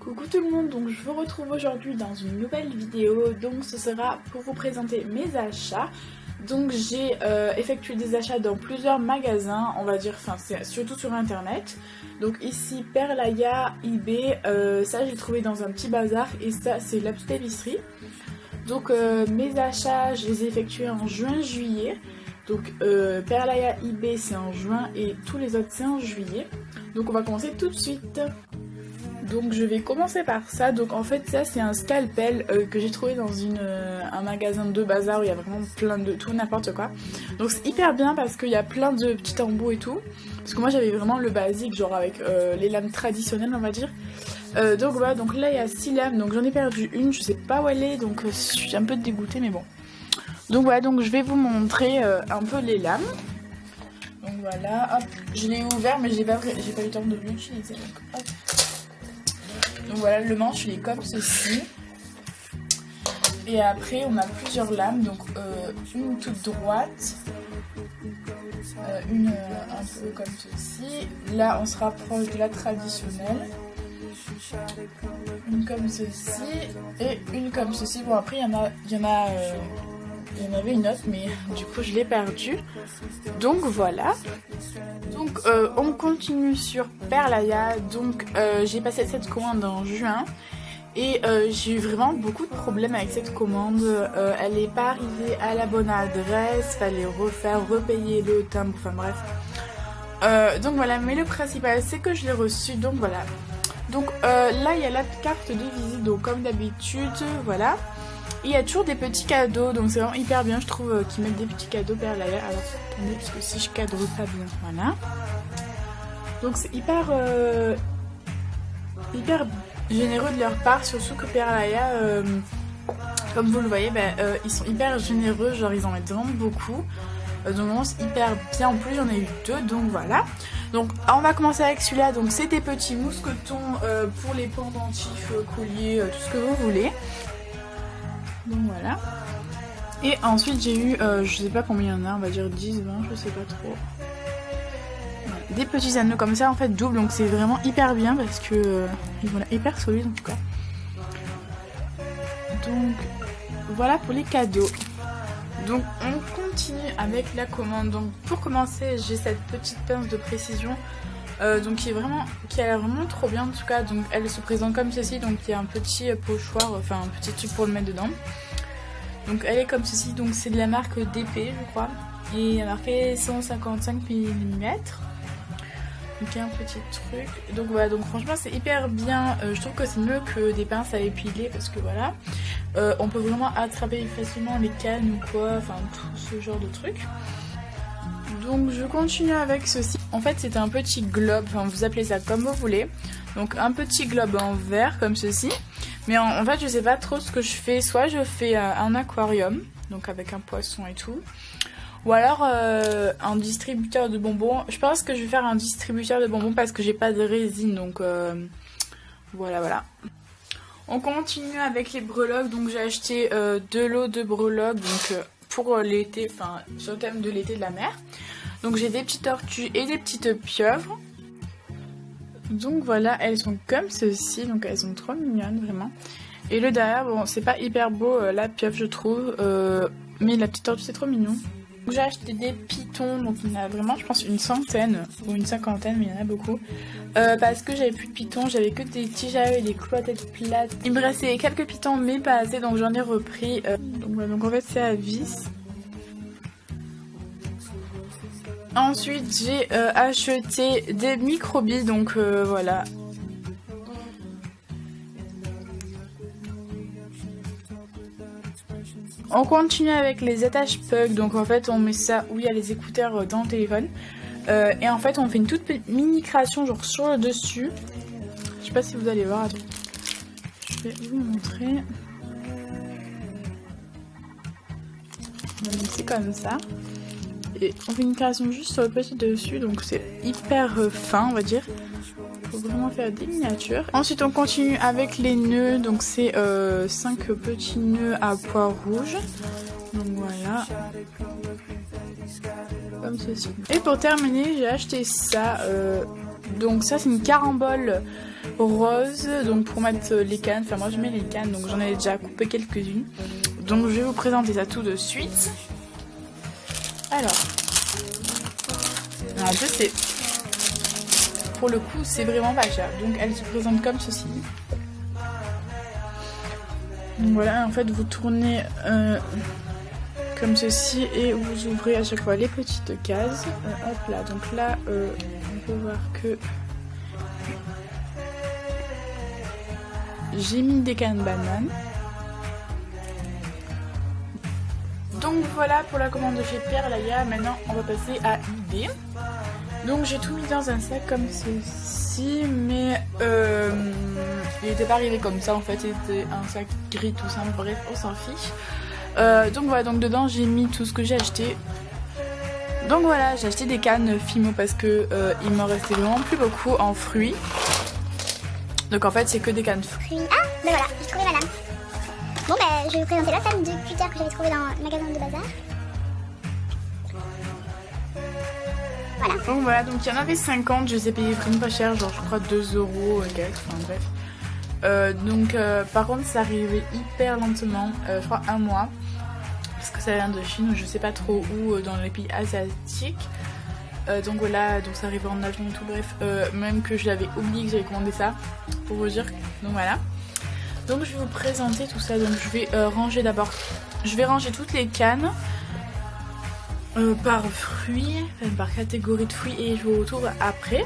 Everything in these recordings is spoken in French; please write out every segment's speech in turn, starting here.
Coucou tout le monde, donc je vous retrouve aujourd'hui dans une nouvelle vidéo. Donc ce sera pour vous présenter mes achats. Donc j'ai effectué des achats dans plusieurs magasins, on va dire, enfin c'est surtout sur internet. Donc ici Perlaya, eBay, ça j'ai trouvé dans un petit bazar et ça c'est la petite épicerie. Donc mes achats je les ai effectués en juin-juillet. Donc Perlaya, eBay c'est en juin et tous les autres c'est en juillet. Donc on va commencer tout de suite. Donc je vais commencer par ça. Donc en fait ça c'est un scalpel que j'ai trouvé dans un magasin de bazar où il y a vraiment plein de tout n'importe quoi. Donc c'est hyper bien parce qu'il y a plein de petits embouts et tout. Parce que moi j'avais vraiment le basique genre avec les lames traditionnelles on va dire. Donc voilà, donc là il y a 6 lames, donc j'en ai perdu une, je sais pas où elle est, donc je suis un peu dégoûtée mais bon. Donc voilà, donc je vais vous montrer un peu les lames. Donc voilà, hop, je l'ai ouvert mais j'ai pas eu le temps de l'utiliser. Donc hop. Donc voilà, le manche il est comme ceci. Et après on a plusieurs lames, donc une toute droite, une un peu comme ceci. Là on se rapproche de la traditionnelle. Une comme ceci et une comme ceci. Bon après il y en avait une autre mais du coup je l'ai perdue. Donc voilà. Donc on continue sur Perlaya. Donc j'ai passé cette commande en juin et j'ai eu vraiment beaucoup de problèmes avec cette commande. Elle n'est pas arrivée à la bonne adresse, fallait repayer le timbre, enfin bref. Donc voilà, mais le principal c'est que je l'ai reçu, donc voilà. Donc là il y a la carte de visite, donc comme d'habitude, voilà. Il y a toujours des petits cadeaux, donc c'est vraiment hyper bien, je trouve qu'ils mettent des petits cadeaux Perlaya. Alors attendez, parce que si je cadre pas bien, voilà. Donc c'est hyper généreux de leur part, surtout que Perlaya, comme vous le voyez, ils sont hyper généreux, genre ils en mettent vraiment beaucoup. Donc c'est hyper bien, en plus j'en ai eu 2, donc voilà. Donc on va commencer avec celui-là, donc c'est des petits mousquetons pour les pendentifs, colliers, tout ce que vous voulez. Donc voilà. Et ensuite j'ai eu, je sais pas combien il y en a, on va dire 10, 20, je sais pas trop. Voilà. Des petits anneaux comme ça en fait double, donc c'est vraiment hyper bien parce que ils vont hyper solides en tout cas. Donc voilà pour les cadeaux. Donc on continue avec la commande. Donc pour commencer j'ai cette petite pince de précision. Donc qui a l'air vraiment trop bien en tout cas. Donc elle se présente comme ceci, donc il y a un petit pochoir, enfin un petit tube pour le mettre dedans. Donc elle est comme ceci, donc c'est de la marque DP je crois. Et il y a marqué 155 mm. Donc il y a un petit truc. Donc voilà, donc franchement c'est hyper bien. Je trouve que c'est mieux que des pinces à épiler parce que voilà. On peut vraiment attraper facilement les cannes ou quoi, enfin tout ce genre de trucs. Donc je continue avec ceci. En fait c'est un petit globe, enfin vous appelez ça comme vous voulez. Donc un petit globe en verre comme ceci. Mais en fait je sais pas trop ce que je fais. Soit je fais un aquarium, donc avec un poisson et tout. Ou alors un distributeur de bonbons. Je pense que je vais faire un distributeur de bonbons parce que j'ai pas de résine. Donc voilà. On continue avec les breloques. Donc j'ai acheté 2 lots de breloques. Donc pour l'été, enfin sur le thème de l'été de la mer. Donc j'ai des petites tortues et des petites pieuvres. Donc voilà, elles sont comme ceci, donc elles sont trop mignonnes vraiment. Et le derrière, bon c'est pas hyper beau la pieuvre je trouve, mais la petite tortue c'est trop mignon. J'ai acheté des pitons, donc il y en a vraiment je pense une centaine ou une cinquantaine, mais il y en a beaucoup. Parce que j'avais plus de pitons, j'avais que des tiges à œufs et des clous à tête plate. Il me restait quelques pitons mais pas assez, donc j'en ai repris. Donc voilà, donc en fait c'est à vis. Ensuite j'ai acheté des microbilles, donc voilà. On continue avec les attaches plug, donc en fait on met ça où il y a les écouteurs dans le téléphone. Et en fait on fait une toute mini création genre sur le dessus. Je sais pas si vous allez voir, attends. Je vais vous montrer. C'est comme ça. Et on fait une création juste sur le petit dessus, donc c'est hyper fin on va dire. Faut vraiment faire des miniatures. Ensuite on continue avec les nœuds, donc c'est 5 petits nœuds à pois rouge. Donc voilà. Comme ceci. Et pour terminer j'ai acheté ça. Donc ça c'est une carambole rose, donc pour mettre les cannes. Enfin moi je mets les cannes, donc j'en ai déjà coupé quelques-unes. Donc je vais vous présenter ça tout de suite. Alors en plus c'est, pour le coup c'est vraiment pas cher. Donc elle se présente comme ceci. Donc voilà, en fait vous tournez comme ceci et vous ouvrez à chaque fois les petites cases. Hop là, donc là on peut voir que j'ai mis des cannes bananes. Donc voilà pour la commande de chez Pierre Laya. Maintenant on va passer à eBay. Donc j'ai tout mis dans un sac comme ceci, mais il n'était pas arrivé comme ça en fait, c'était un sac gris tout simple, bref on s'en fiche. Donc voilà, donc dedans j'ai mis tout ce que j'ai acheté. Donc voilà, j'ai acheté des cannes Fimo parce que il me restait vraiment plus beaucoup en fruits. Donc en fait c'est que des cannes fruits. Ah ben voilà, j'ai trouvé madame. Bon ben je vais vous présenter la salle de Twitter que j'avais trouvé dans le magasin de bazar. Voilà. Donc voilà, donc il y en avait 50, je les ai payés vraiment pas cher, genre je crois 2 € quelque, enfin bref. Par contre ça arrivait hyper lentement, je crois un mois, parce que ça vient de Chine, je sais pas trop où, dans les pays asiatiques. Donc voilà, donc ça arrivait en avion et tout, bref, même que je l'avais oublié que j'avais commandé ça, pour vous dire. Donc voilà. Donc je vais vous présenter tout ça, donc je vais ranger d'abord, je vais ranger toutes les cannes. Par fruits, enfin, par catégorie de fruits, et je vous retrouve après.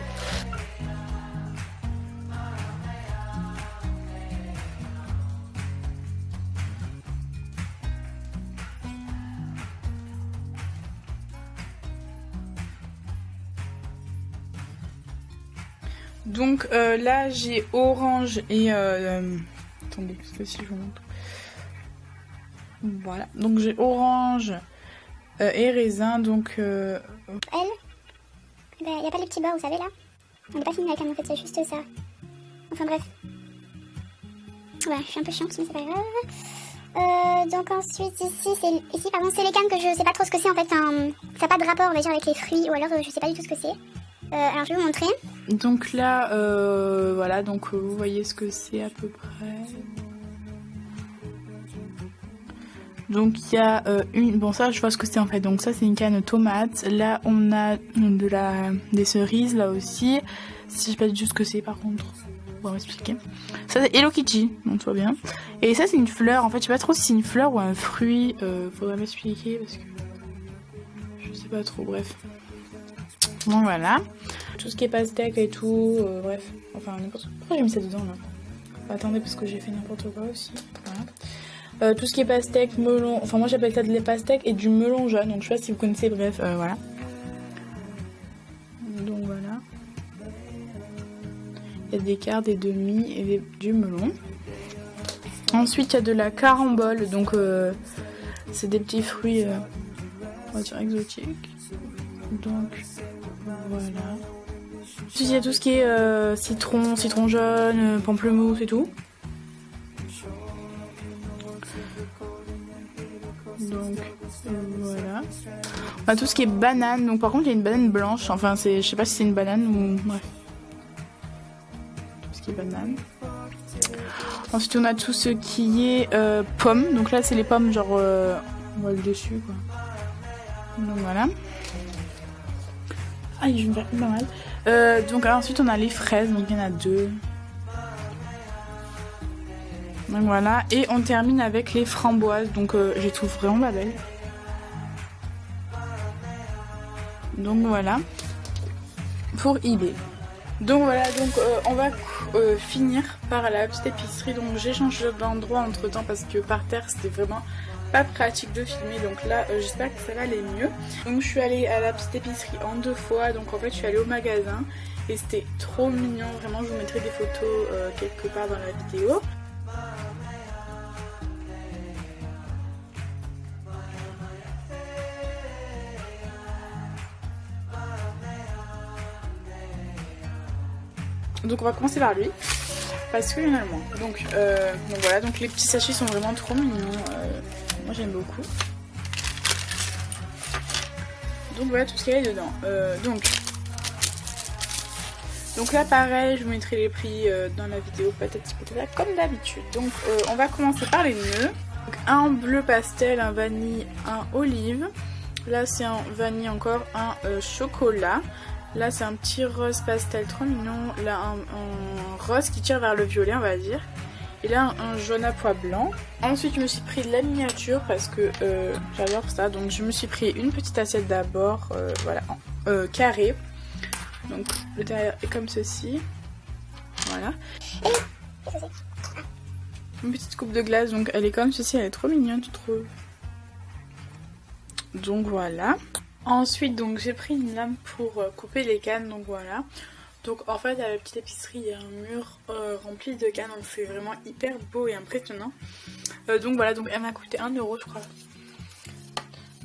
Donc là j'ai orange et attendez, parce que si je vous montre. Voilà, donc j'ai orange et raisin, donc Elle, il n'y a pas les petits bords, vous savez là. On n'est pas fini la canne en fait, c'est juste ça. Enfin bref. Voilà, je suis un peu chiante mais c'est pas grave. Donc ensuite ici pardon, c'est les cannes que je sais pas trop ce que c'est en fait. Ça n'a pas de rapport on va dire avec les fruits ou alors je sais pas du tout ce que c'est. Alors je vais vous montrer. Donc là voilà, donc vous voyez ce que c'est à peu près. Donc il y a une... Bon ça je vois ce que c'est en fait. Donc ça c'est une canne tomate. Là on a des cerises là aussi. Si je sais pas du tout ce que c'est par contre. On va m'expliquer. Ça c'est Hello Kitty. Donc tout va bien. Et ça c'est une fleur. En fait je sais pas trop si c'est une fleur ou un fruit. Faudrait m'expliquer parce que je sais pas trop. Bref. Bon voilà. Tout ce qui est pastèque et tout. Bref. Enfin n'importe quoi. Pourquoi j'ai mis ça dedans là? Attendez parce que j'ai fait n'importe quoi aussi. Voilà. Tout ce qui est pastèque, melon, enfin moi j'appelle ça de la pastèque et du melon jaune, donc je sais pas si vous connaissez, bref, voilà. Donc voilà. Il y a des quarts, des demi et du melon. Ensuite il y a de la carambole, donc c'est des petits fruits, on va dire exotiques. Donc voilà. Ensuite il y a tout ce qui est citron jaune, pamplemousse et tout. Donc voilà. On a tout ce qui est banane. Donc par contre il y a une banane blanche. Enfin je sais pas si c'est une banane ou bref. Tout ce qui est banane. Ensuite on a tout ce qui est pommes. Donc là c'est les pommes genre on voit le dessus quoi. Donc voilà. Ah je me fais pas mal. Donc ensuite on a les fraises. Donc il y en a 2. Donc voilà, et on termine avec les framboises, donc je les trouve vraiment pas belles. Donc voilà, pour eBay. Donc voilà, donc on va finir par la petite épicerie. Donc j'ai changé d'endroit entre temps parce que par terre c'était vraiment pas pratique de filmer. Donc là j'espère que ça va aller mieux. Donc je suis allée à la petite épicerie en 2 fois. Donc en fait je suis allée au magasin et c'était trop mignon. Vraiment je vous mettrai des photos quelque part dans la vidéo. Donc on va commencer par lui parce qu'il y en a le moins. Donc voilà, donc les petits sachets sont vraiment trop mignons. Moi j'aime beaucoup. Donc voilà tout ce qu'il y a dedans. Donc Donc là pareil, je vous mettrai les prix dans la vidéo patati patata comme d'habitude. Donc on va commencer par les nœuds. Donc, un bleu pastel, un vanille, un olive. Là c'est un vanille encore, un chocolat. Là c'est un petit rose pastel trop mignon. Là un rose qui tire vers le violet on va dire. Et là un jaune à pois blanc. Ensuite je me suis pris de la miniature parce que j'adore ça. Donc je me suis pris une petite assiette d'abord, voilà, carrée. Donc le derrière est comme ceci. Voilà. Une petite coupe de glace, donc elle est comme ceci, elle est trop mignonne je trouve. Donc voilà. Ensuite donc j'ai pris une lame pour couper les cannes, donc voilà. Donc en fait à la petite épicerie il y a un mur rempli de cannes, donc c'est vraiment hyper beau et impressionnant. Donc voilà, donc elle m'a coûté 1 € je crois.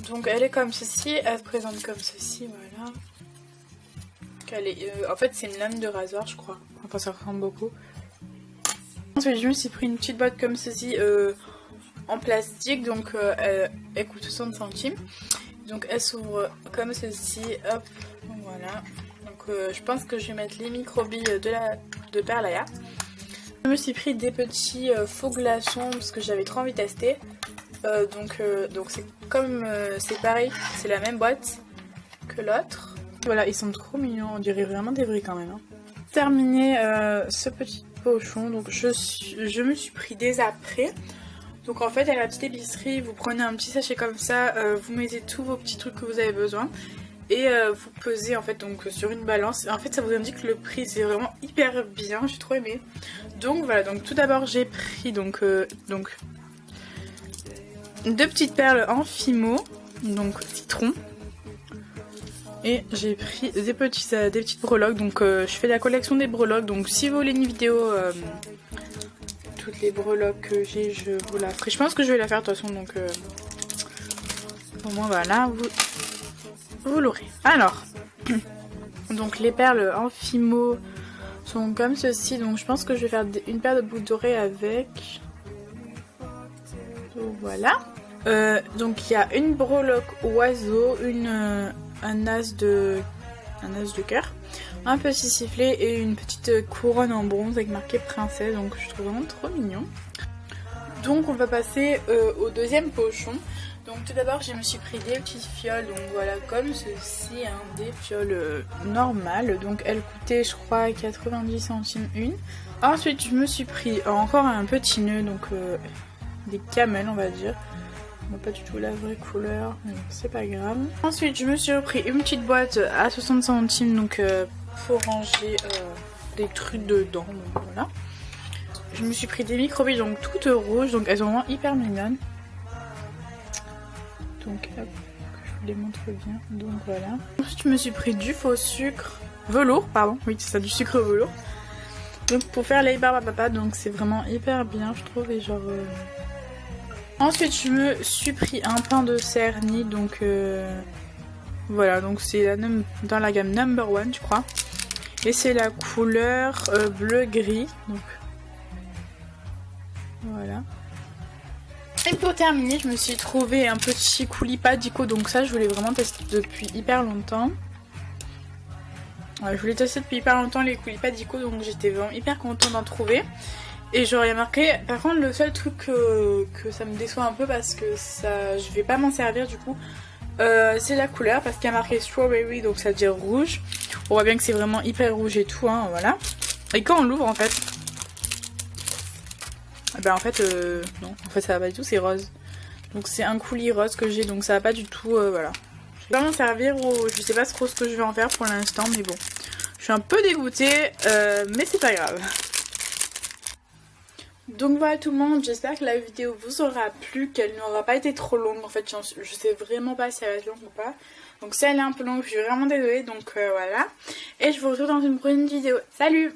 Donc elle est comme ceci, elle se présente comme ceci, voilà. Elle est, en fait c'est une lame de rasoir je crois, enfin ça ressemble beaucoup. Ensuite je me suis pris une petite boîte comme ceci en plastique, donc elle coûte 60 centimes. Donc elle s'ouvre comme ceci, hop, donc voilà. Donc je pense que je vais mettre les microbilles de Perlaya. Je me suis pris des petits faux glaçons parce que j'avais trop envie de tester. Donc c'est comme c'est pareil, c'est la même boîte que l'autre. Voilà, ils sont trop mignons, on dirait vraiment des vrais quand même. Hein. Terminé ce petit pochon, donc je me suis pris des après. Donc en fait à la petite épicerie, vous prenez un petit sachet comme ça, vous mettez tous vos petits trucs que vous avez besoin. Et vous pesez en fait donc sur une balance. Et en fait ça vous indique le prix, c'est vraiment hyper bien, j'ai trop aimé. Donc voilà, donc tout d'abord j'ai pris donc 2 petites perles en fimo, donc citron. Et j'ai pris des petites breloques, donc je fais la collection des breloques, donc si vous voulez une vidéo, toutes les breloques que j'ai, je vous la ferai. Je pense que je vais la faire de toute façon, donc au moins voilà, vous l'aurez. Alors, donc les perles en fimo sont comme ceci, donc je pense que je vais faire une paire de boucles dorées avec. Donc voilà. Donc il y a une breloque oiseau, un as de cœur, un petit sifflet et une petite couronne en bronze avec marqué princesse, donc je trouve vraiment trop mignon. Donc on va passer au deuxième pochon. Donc tout d'abord je me suis pris des petites fioles, donc voilà comme ceci, hein, des fioles normales, donc elles coûtaient je crois 90 centimes une. Ensuite je me suis pris encore un petit nœud, donc des camels on va dire. On n'a pas du tout la vraie couleur, mais c'est pas grave. Ensuite, je me suis repris une petite boîte à 60 centimes, donc pour ranger des trucs dedans, donc voilà. Je me suis pris des microbilles, donc toutes rouges, donc elles sont vraiment hyper mignonnes. Donc hop, je vous les montre bien, donc voilà. Ensuite, je me suis pris du faux sucre, velours, pardon, oui c'est ça, du sucre velours. Donc pour faire les barbes à papa, donc c'est vraiment hyper bien, je trouve, et genre... Ensuite je me suis pris un pain de Cerny, donc voilà, donc c'est dans la gamme number 1 je crois. Et c'est la couleur bleu-gris, donc voilà. Et pour terminer je me suis trouvé un petit coulis Padico, donc ça je voulais vraiment tester depuis hyper longtemps. Ouais, je voulais tester depuis hyper longtemps les coulis Padico, donc j'étais vraiment hyper contente d'en trouver. Et j'aurais marqué, par contre le seul truc que ça me déçoit un peu parce que ça, je vais pas m'en servir du coup, c'est la couleur parce qu'il y a marqué strawberry, donc ça veut dire rouge. On voit bien que c'est vraiment hyper rouge et tout, hein, voilà. Et quand on l'ouvre en fait, ben en fait non, en fait ça va pas du tout, c'est rose. Donc c'est un coulis rose que j'ai, donc ça va pas du tout, voilà. Je vais pas m'en servir ou je sais pas trop ce que je vais en faire pour l'instant, mais bon. Je suis un peu dégoûtée, mais c'est pas grave. Donc voilà tout le monde, j'espère que la vidéo vous aura plu, qu'elle n'aura pas été trop longue. En fait je sais vraiment pas si elle va être longue ou pas. Donc si elle est un peu longue, je suis vraiment désolée, donc voilà. Et je vous retrouve dans une prochaine vidéo. Salut!